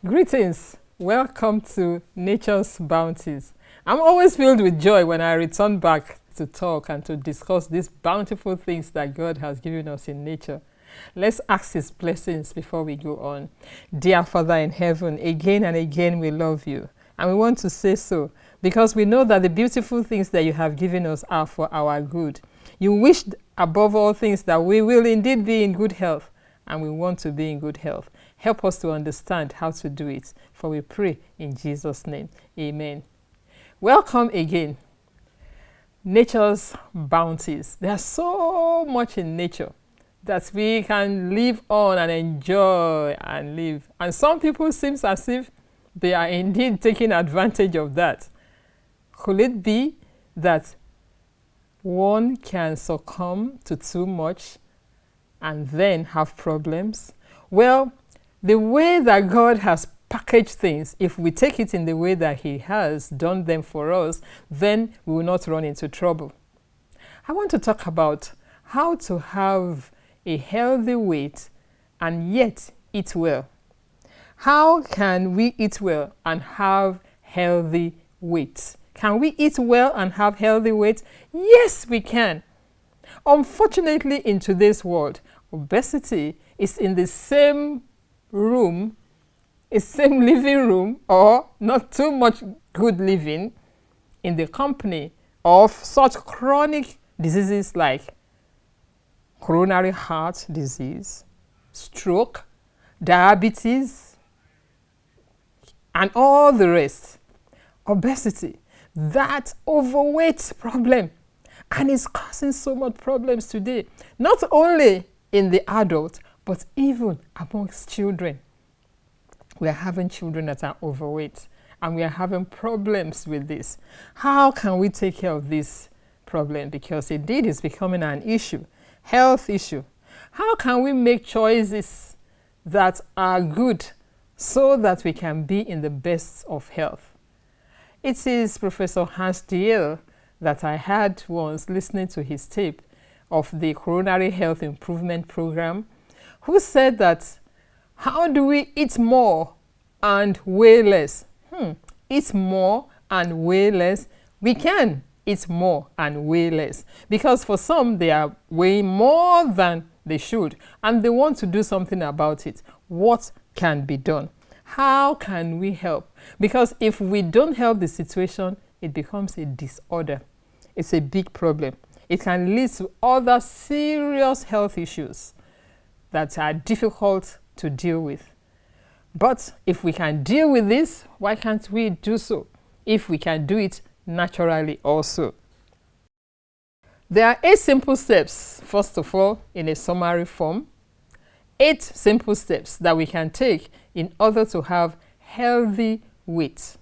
Greetings. Welcome to Nature's Bounties. I'm always filled with joy when I return back to talk and to discuss these bountiful things that God has given us in nature. Let's ask His blessings before we go on. Dear Father in heaven, again and again we love you. And we want to say so because we know that the beautiful things that you have given us are for our good. You wished above all things that we will indeed be in good health, and we want to be in good health. Help us to understand how to do it, for we pray in Jesus' name. Amen. Welcome again. Nature's bounties. There's so much in nature that we can live on and enjoy and live. And some people seem as if they are indeed taking advantage of that. Could it be that one can succumb to too much and then have problems? Well, the way that God has packaged things, if we take it in the way that He has done them for us, then we will not run into trouble. I want to talk about how to have a healthy weight and yet eat well. How can we eat well and have healthy weight? Can we eat well and have healthy weight? Yes, we can. Unfortunately, in today's world, obesity is in the same room, same living room, or not too much good living in the company of such chronic diseases like coronary heart disease, stroke, diabetes, and all the rest. Obesity, that overweight problem, and it's causing so much problems today, not only in the adult, but even amongst children. We are having children that are overweight, and we are having problems with this. How can we take care of this problem? Because indeed it's becoming an issue, health issue. How can we make choices that are good so that we can be in the best of health? It is Professor Hans Diel that I had once listening to his tape of the Coronary Health Improvement Program, who said that, how do we eat more and weigh less? Eat more and weigh less? We can eat more and weigh less, because for some they are weighing more than they should and they want to do something about it. What can be done? How can we help? Because if we don't help the situation, it becomes a disorder. It's a big problem. It can lead to other serious health issues that are difficult to deal with. But if we can deal with this, why can't we do so? If we can do it naturally also. There are 8 simple steps, first of all, in a summary form. 8 simple steps that we can take in order to have healthy weight.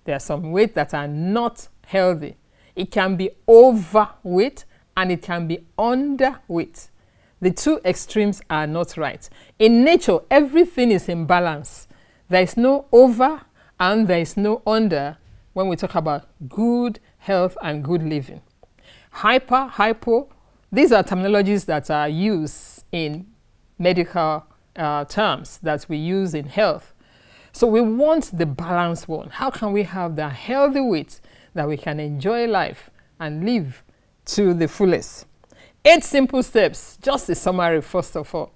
There are some weight that are not healthy. It can be overweight and it can be underweight. The two extremes are not right. In nature, everything is in balance. There is no over and there is no under when we talk about good health and good living. Hyper, hypo, these are terminologies that are used in medical terms that we use in health. So we want the balanced one. How can we have the healthy weight that we can enjoy life and live to the fullest? 8 simple steps, just a summary first of all.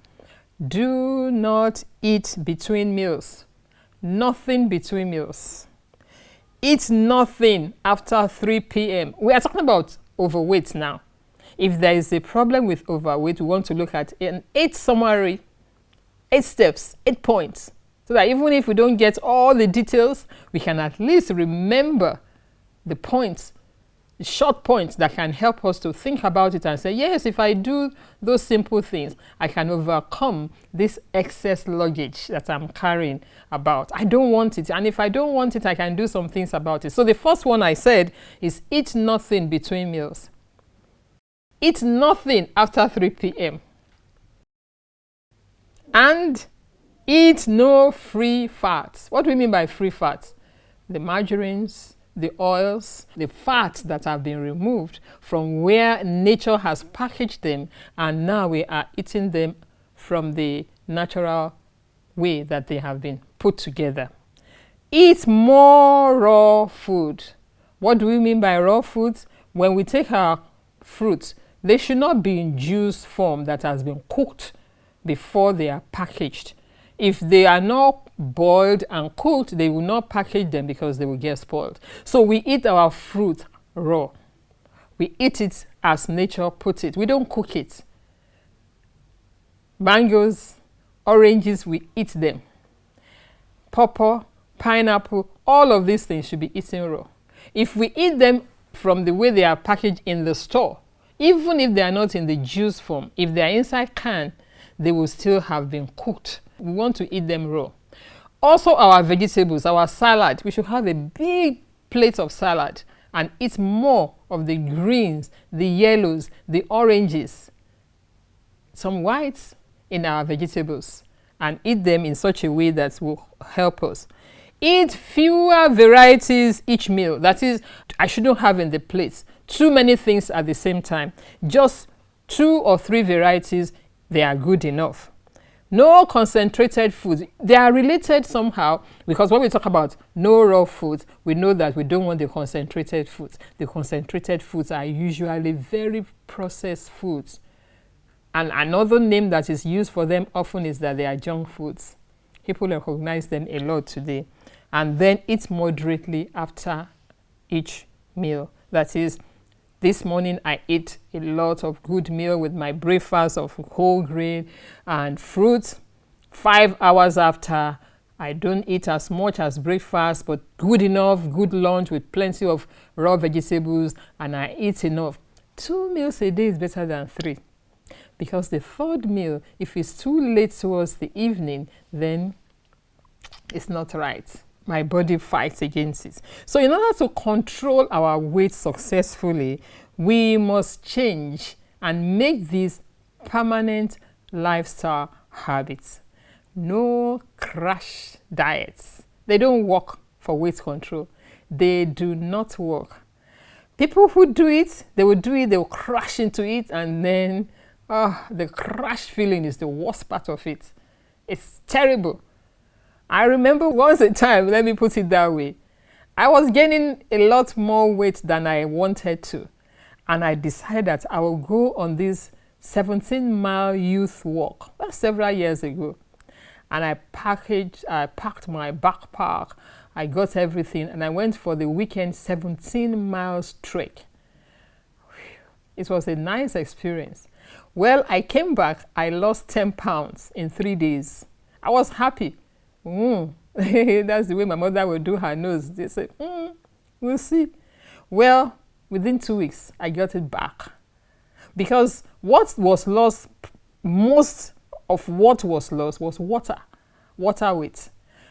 Do not eat between meals. Nothing between meals. Eat nothing after 3 p.m. We are talking about overweight now. If there is a problem with overweight, we want to look at an 8 summary, 8 steps, 8 points, so that even if we don't get all the details, we can at least remember the points, the short points that can help us to think about it and say, yes, if I do those simple things, I can overcome this excess luggage that I'm carrying about. I don't want it. And if I don't want it, I can do some things about it. So the first one I said is eat nothing between meals. Eat nothing after 3 p.m. And eat no free fats. What do we mean by free fats? The margarines, the oils, the fats that have been removed from where nature has packaged them, and now we are eating them from the natural way that they have been put together. Eat more raw food. What do we mean by raw foods? When we take our fruits, they should not be in juice form that has been cooked before they are packaged. If they are not boiled and cooked, they will not package them because they will get spoiled. So we eat our fruit raw. We eat it as nature puts it. We don't cook it. Mangoes, oranges, we eat them. Pawpaw, pineapple, all of these things should be eaten raw. If we eat them from the way they are packaged in the store, even if they are not in the juice form, if they are inside can, they will still have been cooked. We want to eat them raw. Also our vegetables, our salad, we should have a big plate of salad and eat more of the greens, the yellows, the oranges, some whites in our vegetables, and eat them in such a way that will help us. Eat fewer varieties each meal. That is, I shouldn't have in the plate too many things at the same time. Just 2 or 3 varieties, they are good enough. No concentrated foods. They are related somehow, because when we talk about no raw foods, we know that we don't want the concentrated foods. The concentrated foods are usually very processed foods. And another name that is used for them often is that they are junk foods. People recognize them a lot today. And then eat moderately after each meal. That is, this morning I ate a lot of good meal with my breakfast of whole grain and fruits. 5 hours after, I don't eat as much as breakfast, but good enough, good lunch with plenty of raw vegetables, and I eat enough. 2 meals a day is better than 3. Because the 3rd meal, if it's too late towards the evening, then it's not right. My body fights against it. So in order to control our weight successfully, we must change and make these permanent lifestyle habits. No crash diets. They don't work for weight control. They do not work. People who do it, they will crash into it, and then the crash feeling is the worst part of it. It's terrible. I remember once a time, let me put it that way, I was gaining a lot more weight than I wanted to. And I decided that I will go on this 17-mile youth walk. That's several years ago. And I packed my backpack, I got everything, and I went for the weekend 17 miles trek. It was a nice experience. Well, I came back, I lost 10 pounds in 3 days. I was happy. That's the way my mother would do her nose. They say, we'll see. Well, within 2 weeks, I got it back. Because what was lost, most of what was lost was water weight.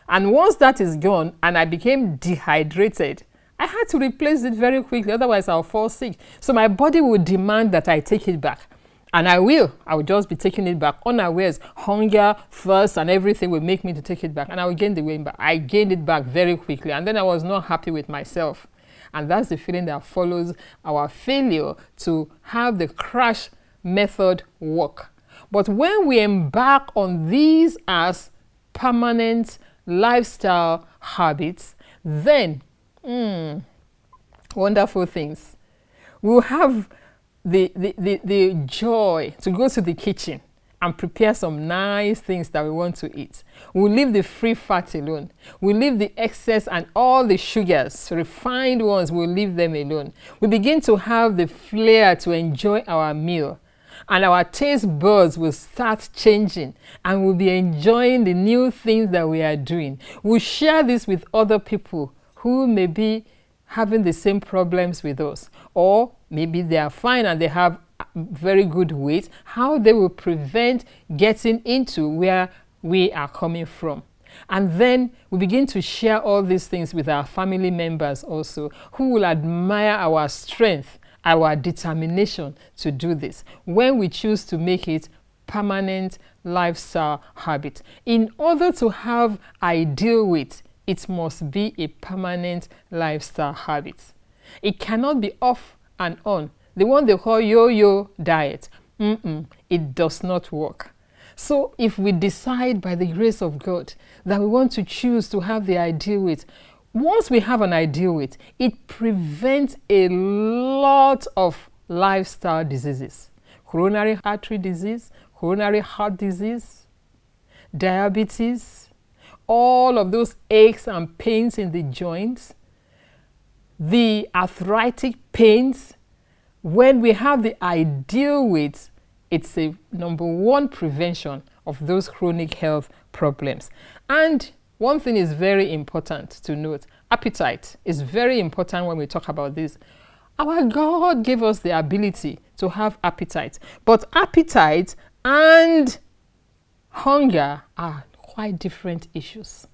And once that is gone and I became dehydrated, I had to replace it very quickly, otherwise I'll fall sick. So my body would demand that I take it back. And I will just be taking it back unawares. Hunger, thirst, and everything will make me to take it back. And I will gain the weight back. I gained it back very quickly. And then I was not happy with myself. And that's the feeling that follows our failure to have the crash method work. But when we embark on these as permanent lifestyle habits, then wonderful things. We'll have the joy to go to the kitchen and prepare some nice things that we want to eat. We'll leave the free fat alone. We'll leave the excess and all the sugars, refined ones, we'll leave them alone. We begin to have the flair to enjoy our meal. And our taste buds will start changing, and we'll be enjoying the new things that we are doing. We'll share this with other people who may be having the same problems with us, or maybe they are fine and they have very good weight, how they will prevent getting into where we are coming from. And then we begin to share all these things with our family members also, who will admire our strength, our determination to do this when we choose to make it permanent lifestyle habit. In order to have ideal weight, it must be a permanent lifestyle habit. It cannot be off and on. The one they call yo-yo diet. It does not work. So if we decide by the grace of God that we want to choose to have the ideal weight, once we have an ideal weight, it prevents a lot of lifestyle diseases. Coronary artery disease, coronary heart disease, diabetes, all of those aches and pains in the joints, the arthritic pains. When we have the ideal weight, it's a number one prevention of those chronic health problems. And one thing is very important to note. Appetite is very important when we talk about this. Our God gave us the ability to have appetite, but appetite and hunger are quite different issues.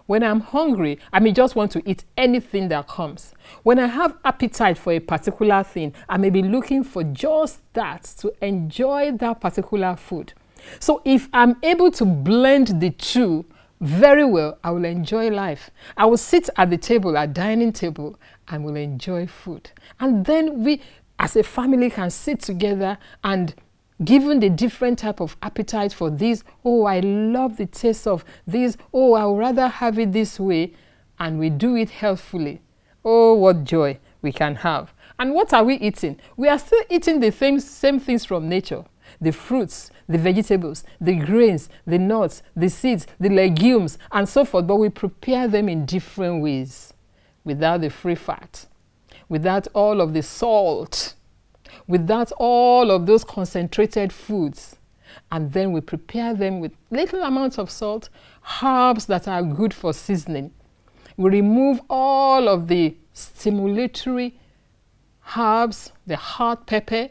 When I'm hungry, I may just want to eat anything that comes. When I have appetite for a particular thing, I may be looking for just that, to enjoy that particular food. So if I'm able to blend the two very well, I will enjoy life. I will sit at the table, at dining table, and will enjoy food. And then we, as a family, can sit together and given the different type of appetite for this, oh, I love the taste of this, oh, I would rather have it this way, and we do it healthfully. Oh, what joy we can have. And what are we eating? We are still eating the same things from nature. The fruits, the vegetables, the grains, the nuts, the seeds, the legumes, and so forth, but we prepare them in different ways, without the free fat, without all of the salt, without all of those concentrated foods. And then we prepare them with little amounts of salt, herbs that are good for seasoning. We remove all of the stimulatory herbs, the hot pepper,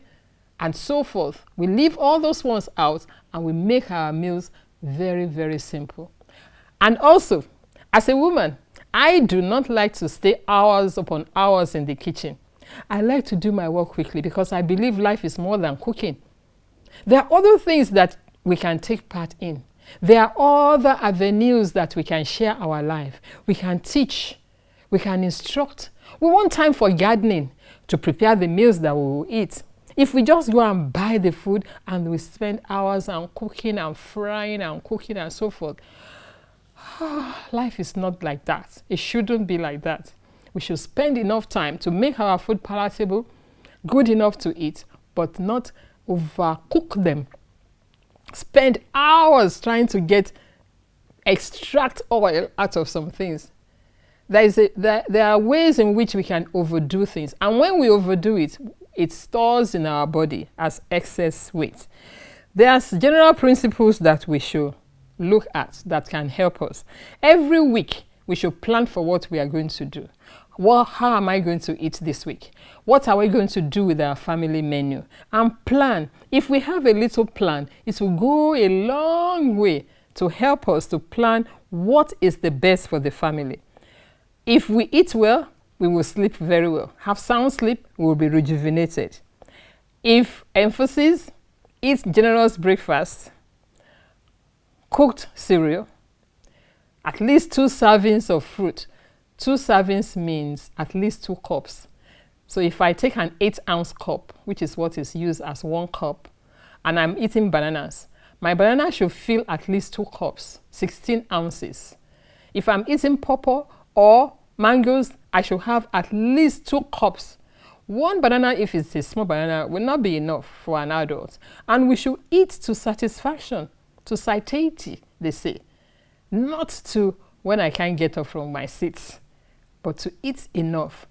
and so forth. We leave all those ones out, and we make our meals very, very simple. And also, as a woman, I do not like to stay hours upon hours in the kitchen. I like to do my work quickly because I believe life is more than cooking. There are other things that we can take part in. There are other avenues that we can share our life. We can teach. We can instruct. We want time for gardening to prepare the meals that we will eat. If we just go and buy the food and we spend hours on cooking and frying and cooking and so forth, life is not like that. It shouldn't be like that. We should spend enough time to make our food palatable, good enough to eat, but not overcook them. Spend hours trying to extract oil out of some things. There are ways in which we can overdo things. And when we overdo it, it stores in our body as excess weight. There are general principles that we should look at that can help us. Every week, we should plan for what we are going to do. How am I going to eat this week? What are we going to do with our family menu? And plan. If we have a little plan, it will go a long way to help us to plan what is the best for the family. If we eat well, we will sleep very well. Have sound sleep, we will be rejuvenated. If emphasis, eat generous breakfast, cooked cereal, at least 2 servings of fruit. 2 servings means at least 2 cups. So if I take an 8-ounce cup, which is what is used as 1 cup, and I'm eating bananas, my banana should fill at least 2 cups, 16 ounces. If I'm eating pawpaw or mangoes, I should have at least 2 cups. 1 banana, if it's a small banana, will not be enough for an adult. And we should eat to satisfaction, to satiety, they say. Not to when I can't get up from my seats, but to eat enough.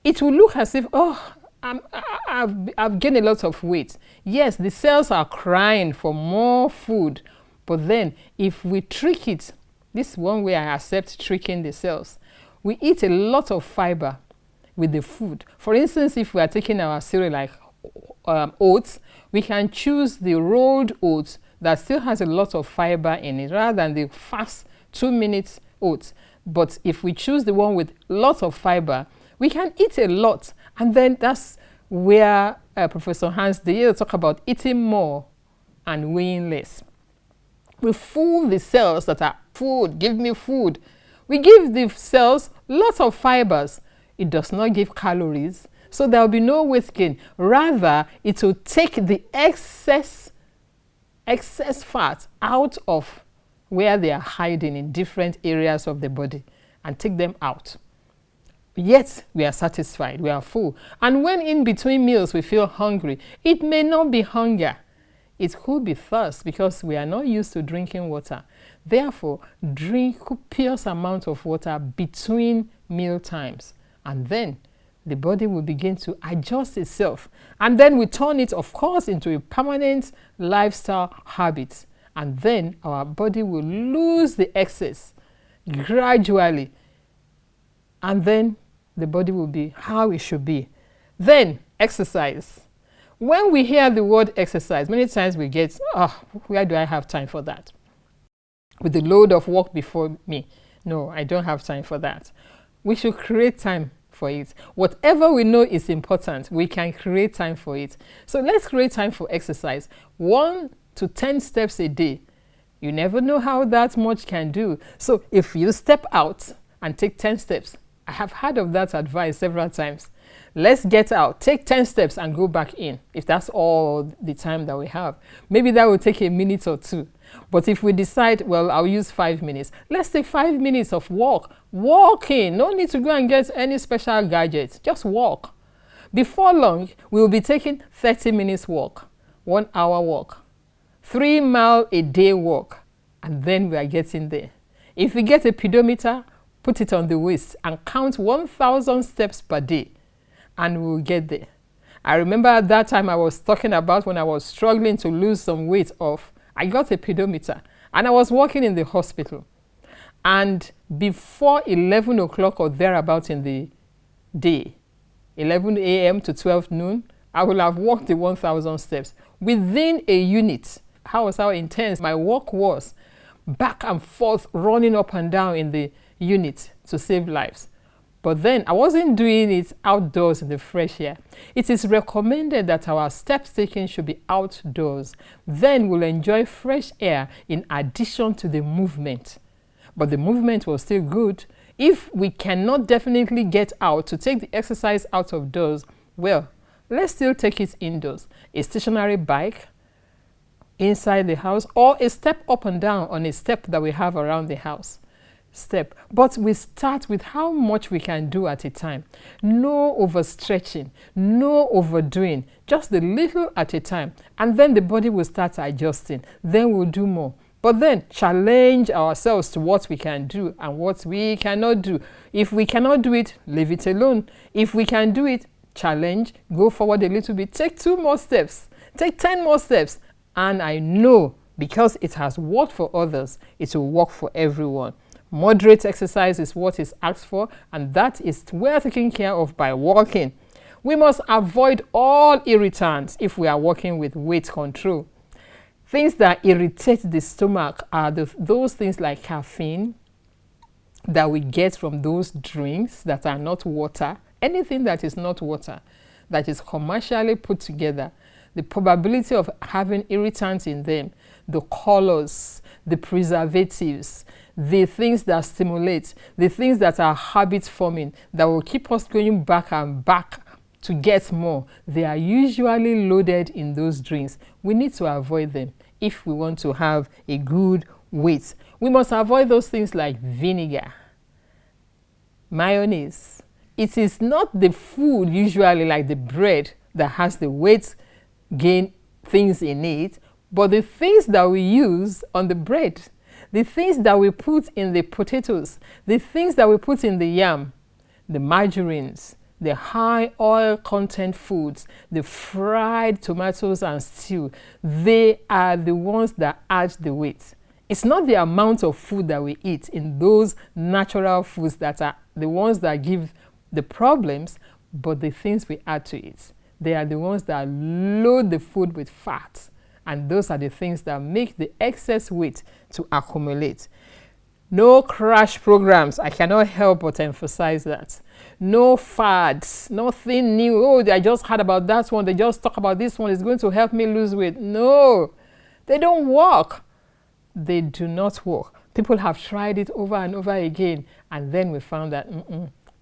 It will look as if, oh, I've gained a lot of weight. Yes, the cells are crying for more food, but then if we trick it, this is one way I accept tricking the cells. We eat a lot of fiber with the food. For instance, if we are taking our cereal like oats, we can choose the rolled oats that still has a lot of fiber in it rather than the fast 2-minute oats. But if we choose the one with lots of fiber, we can eat a lot. And then that's where Professor Hans de talk about eating more and weighing less. We fool the cells that are food, give me food. We give the cells lots of fibers. It does not give calories. So there will be no weight gain. Rather, it will take the excess fat out of where they are hiding in different areas of the body and take them out. Yet we are satisfied, we are full. And when in between meals we feel hungry, it may not be hunger. It could be thirst because we are not used to drinking water. Therefore, drink copious amount of water between meal times. And then the body will begin to adjust itself. And then we turn it, of course, into a permanent lifestyle habit. And then our body will lose the excess gradually. And then the body will be how it should be. Then, exercise. When we hear the word exercise, many times we get, where do I have time for that? With the load of work before me. No, I don't have time for that. We should create time for it. Whatever we know is important, we can create time for it. So let's create time for exercise. 1 to 10 steps a day. You never know how that much can do. So if you step out and take 10 steps, I have heard of that advice several times. Let's get out, take 10 steps and go back in, if that's all the time that we have. Maybe that will take a minute or two. But if we decide, well, I'll use 5 minutes, let's take 5 minutes of walk. Walking, no need to go and get any special gadgets, just walk. Before long, we will be taking 30 minutes walk, 1 hour walk, 3 mile a day walk, and then we are getting there. If we get a pedometer, put it on the waist and count 1,000 steps per day, and we'll get there. I remember at that time I was talking about when I was struggling to lose some weight off. I got a pedometer and I was working in the hospital. And before 11 o'clock or thereabout in the day, 11 a.m. to 12 noon, I will have walked the 1,000 steps within a unit. How intense my walk was, back and forth, running up and down in the unit to save lives. But then I wasn't doing it outdoors in the fresh air. It is recommended that our steps taken should be outdoors. Then we'll enjoy fresh air in addition to the movement. But the movement was still good. If we cannot definitely get out to take the exercise out of doors, well, let's still take it indoors. A stationary bike inside the house, or a step up and down on a step that we have around the house. Step. But we start with how much we can do at a time. No overstretching, no overdoing, just a little at a time. And then the body will start adjusting. Then we'll do more. But then challenge ourselves to what we can do and what we cannot do. If we cannot do it, leave it alone. If we can do it, challenge, go forward a little bit, take 2 more steps, take 10 more steps. And I know because it has worked for others, it will work for everyone. Moderate exercise is what is asked for, and that is well taken care of by walking. We must avoid all irritants if we are working with weight control. Things that irritate the stomach are those things like caffeine that we get from those drinks that are not water. Anything that is not water, that is commercially put together, the probability of having irritants in them, the colors, the preservatives, the things that stimulate, the things that are habit forming, that will keep us going back and back to get more, they are usually loaded in those drinks. We need to avoid them if we want to have a good weight. We must avoid those things like vinegar, mayonnaise. It is not the food usually like the bread that has the weight gain things in it, but the things that we use on the bread, the things that we put in the potatoes, the things that we put in the yam, the margarines, the high oil content foods, the fried tomatoes and stew, they are the ones that add the weight. It's not the amount of food that we eat in those natural foods that are the ones that give the problems, but the things we add to it. They are the ones that load the food with fat. And those are the things that make the excess weight to accumulate. No crash programs. I cannot help but emphasize that. No fads. Nothing new. Oh, I just heard about that one. They just talk about this one. It's going to help me lose weight. No, they don't work. They do not work. People have tried it over and over again. And then we found that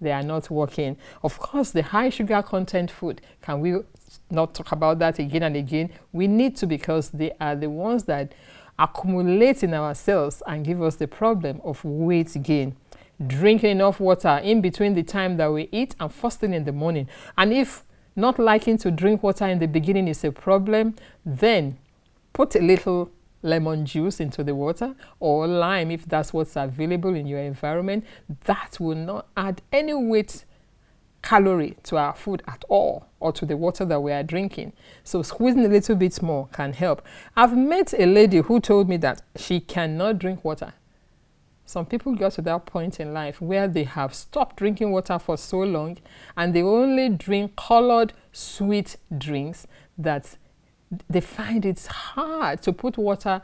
they are not working. Of course, the high sugar content food, can we not talk about that again and again? We need to, because they are the ones that accumulate in our cells and give us the problem of weight gain. Drink enough water in between the time that we eat and first thing in the morning. And if not liking to drink water in the beginning is a problem, then put a little lemon juice into the water, or lime if that's what's available in your environment. That will not add any weight calorie to our food at all, or to the water that we are drinking. So squeezing a little bit more can help. I've met a lady who told me that she cannot drink water. Some people get to that point in life where they have stopped drinking water for so long and they only drink colored sweet drinks that they find it's hard to put water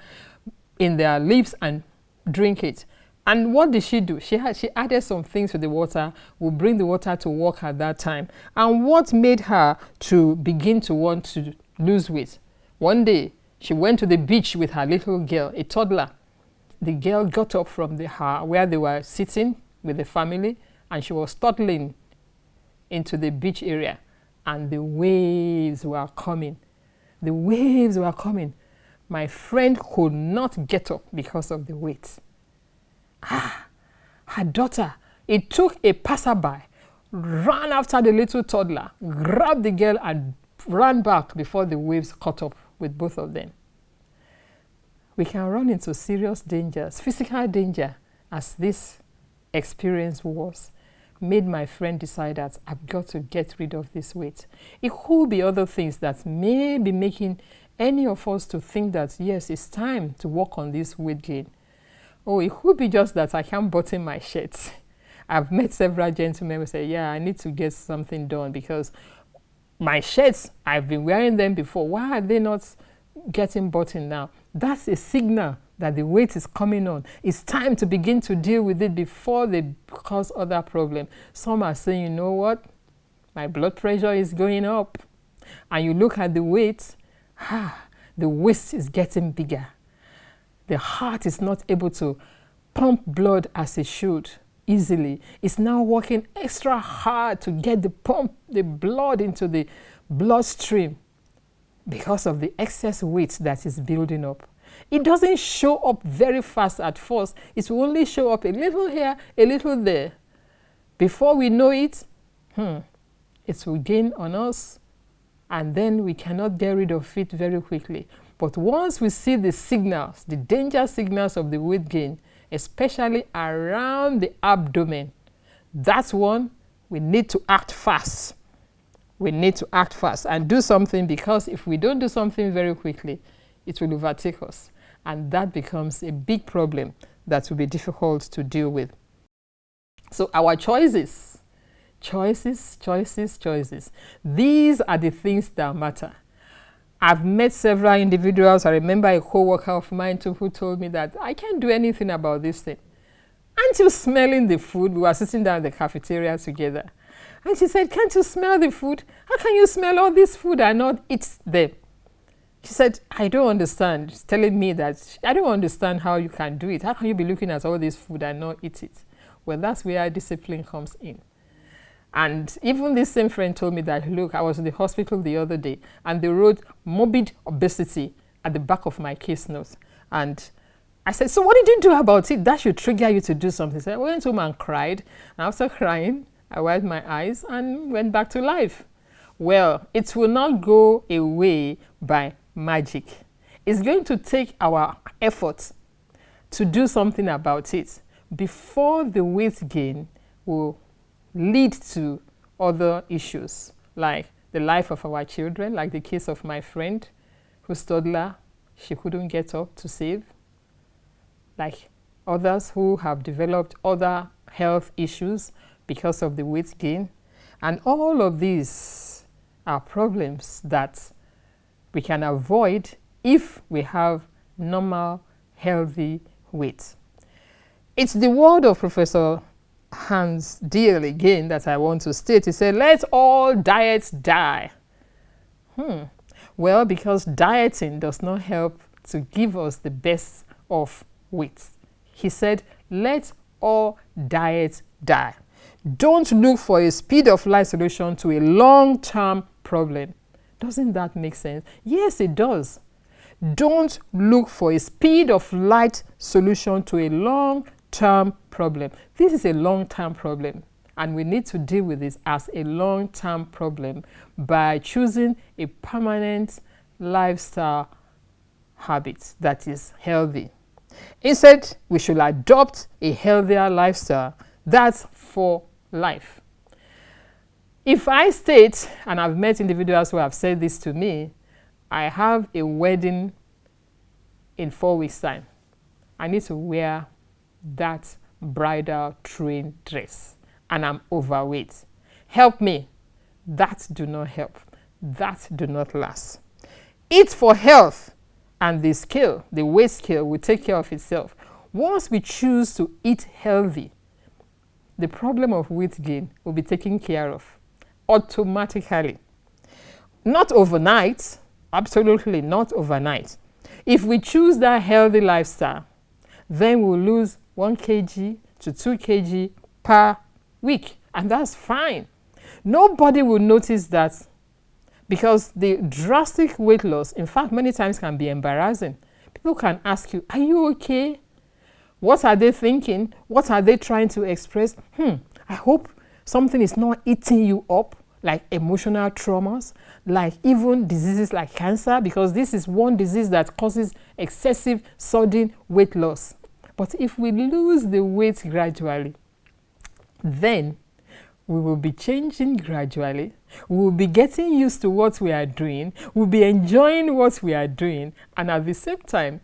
in their lips and drink it. And what did she do? She added some things to the water, will bring the water to work at that time. And what made her to begin to want to lose weight? One day, she went to the beach with her little girl, a toddler. The girl got up from where they were sitting with the family, and she was toddling into the beach area, and the waves were coming. The waves were coming. My friend could not get up because of the weight. Her daughter, it took a passerby, ran after the little toddler, grabbed the girl and ran back before the waves caught up with both of them. We can run into serious dangers, physical danger, as this experience was. Made my friend decide that I've got to get rid of this weight. It could be other things that may be making any of us to think that, yes, it's time to work on this weight gain. Oh, it could be just that I can't button my shirts. I've met several gentlemen who say, yeah, I need to get something done because my shirts, I've been wearing them before. Why are they not getting buttoned now? That's a signal that the weight is coming on. It's time to begin to deal with it before they cause other problems. Some are saying, you know what? My blood pressure is going up. And you look at the weight, the waist is getting bigger. The heart is not able to pump blood as it should easily. It's now working extra hard to get the blood into the bloodstream because of the excess weight that is building up. It doesn't show up very fast at first. It will only show up a little here, a little there. Before we know it, it will gain on us, and then we cannot get rid of it very quickly. But once we see the signals, the danger signals of the weight gain, especially around the abdomen, that's one we need to act fast. We need to act fast and do something, because if we don't do something very quickly, it will overtake us. And that becomes a big problem that will be difficult to deal with. So our choices. These are the things that matter. I've met several individuals. I remember a co-worker of mine too who told me that I can't do anything about this thing. Aren't you smelling the food? We were sitting down in the cafeteria together. And she said, can't you smell the food? How can you smell all this food and not eat them? She said, I don't understand. She's telling me that I don't understand how you can do it. How can you be looking at all this food and not eat it? Well, that's where discipline comes in. And even this same friend told me that, look, I was in the hospital the other day and they wrote morbid obesity at the back of my case notes. And I said, so what did you do about it? That should trigger you to do something. So I went home and cried. And after crying, I wiped my eyes and went back to life. Well, it will not go away by magic. It's going to take our effort to do something about it before the weight gain will lead to other issues, like the life of our children, like the case of my friend whose toddler she couldn't get up to save, like others who have developed other health issues because of the weight gain. And all of these are problems that we can avoid if we have normal, healthy weight. It's the word of Professor Hans Deal again that I want to state. He said, let all diets die. Well, because dieting does not help to give us the best of weight. He said, let all diets die. Don't look for a speed of light solution to a long-term problem. Doesn't that make sense? Yes, it does. Don't look for a speed of light solution to a long-term problem. This is a long-term problem, and we need to deal with this as a long-term problem by choosing a permanent lifestyle habit that is healthy. Instead, we should adopt a healthier lifestyle that's for life. If I state, and I've met individuals who have said this to me, I have a wedding in 4 weeks' time. I need to wear that bridal train dress, and I'm overweight. Help me. That do not help. That do not last. Eat for health, and the scale, the weight scale, will take care of itself. Once we choose to eat healthy, the problem of weight gain will be taken care of automatically. Not overnight, absolutely not overnight. If we choose that healthy lifestyle, then we'll lose 1 kg to 2 kg per week, and that's fine. Nobody will notice that, because the drastic weight loss, in fact, many times can be embarrassing. People can ask you, are you okay? What are they thinking? What are they trying to express? I hope something is not eating you up, like emotional traumas, like even diseases like cancer, because this is one disease that causes excessive sudden weight loss. But if we lose the weight gradually, then we will be changing gradually. We will be getting used to what we are doing. We'll be enjoying what we are doing. And at the same time,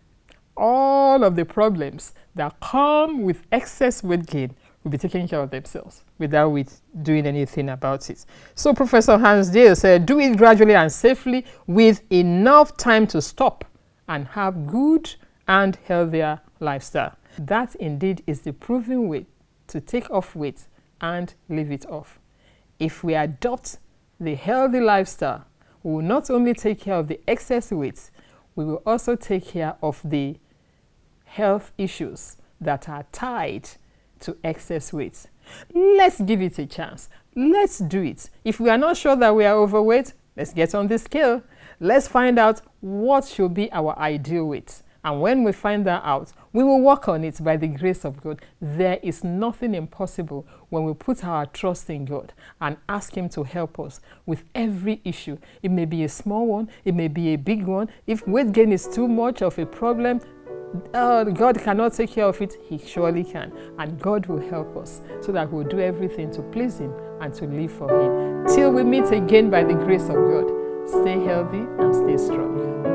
all of the problems that come with excess weight gain will be taking care of themselves without we doing anything about it. So Professor Hans Dale said, do it gradually and safely with enough time to stop and have good and healthier lifestyle. That indeed is the proven way to take off weight and leave it off. If we adopt the healthy lifestyle, we will not only take care of the excess weight, we will also take care of the health issues that are tied to excess weight. Let's give it a chance. Let's do it. If we are not sure that we are overweight, let's get on the scale. Let's find out what should be our ideal weight. And when we find that out, we will work on it by the grace of God. There is nothing impossible when we put our trust in God and ask Him to help us with every issue. It may be a small one, it may be a big one. If weight gain is too much of a problem, God cannot take care of it. He surely can. And God will help us so that we'll do everything to please Him and to live for Him. Till we meet again by the grace of God, stay healthy and stay strong.